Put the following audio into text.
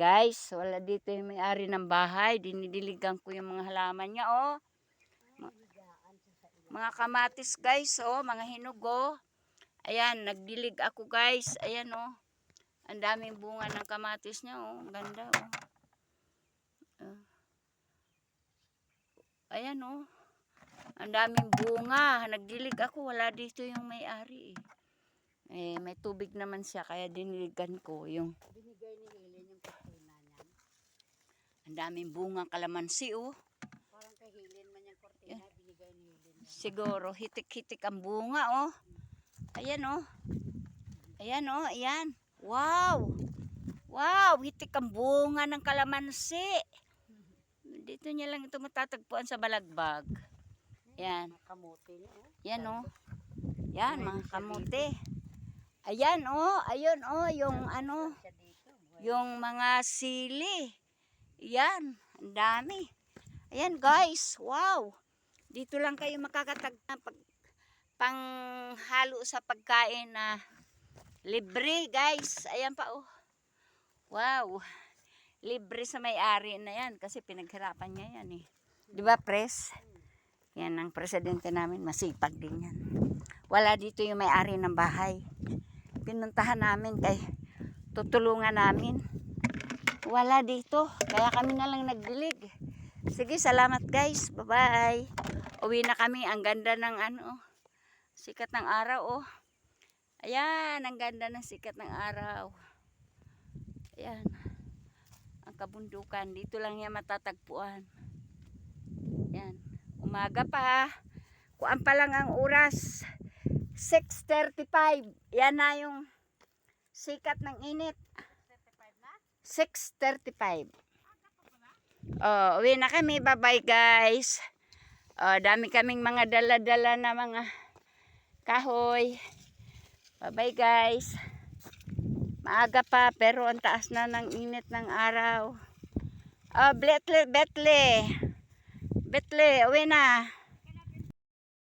Guys, wala dito yung may-ari ng bahay. Dinidiligan ko yung mga halaman niya, oh. Mga kamatis, guys, oh. Mga hinog, oh. Ayan, nagdilig ako, guys. Ayan, oh. Ang daming bunga ng kamatis niya, oh. Ang ganda, oh. Ayan, oh. Ang daming bunga. Nagdilig ako. Wala dito yung may-ari, eh. May tubig naman siya, kaya diniligan ko yung... Binigay ni Helen yung kortina niyan. Ang daming bunga kalamansi, oh. Parang kay Helen man yung kortina, binigay ni Helen. Siguro, hitik-hitik ang bunga, oh. Ayan, oh. Ayan, oh. Ayan. Wow! Wow! Hitik ang bunga ng kalamansi. Dito niya lang ito matatagpuan sa Balagbag. Yan. Kamote niya, oh. Yan, oh. Yan, mga kamote. Ayan, oh. Ayun, oh. Yung ano, yung mga sili. Yan. Ang dami. Ayan, guys. Wow. Dito lang kayo makakatag na panghalo sa pagkain na libre, guys. Ayan pa, oh. Wow. Libre sa may-ari na yan kasi pinaghirapan niya yan, eh. Di ba, Pres? Yan ang presidente namin. Masipag din yan. Wala dito yung may-ari ng bahay. Pinuntahan namin kay tutulungan namin. Wala dito. Kaya kami na lang nagdilig. Sige, salamat, guys. Bye-bye. Uwi na kami. Ang ganda ng ano, sikat ng araw, oh. Ayan, ang ganda ng sikat ng araw. Ayan. Ang kabundukan. Dito lang yan matatagpuan. Ayan. Umaga pa. Kuan pa lang ang oras. 6:35. Yan na yung sikat ng init. 6:35. Oh, uwi na kami. Bye-bye, guys. Oh, dami kaming mga dala-dala na mga kahoy. Bye-bye, guys. Maaga pa pero ang taas na ng init ng araw. Oh, Betle, uwi na.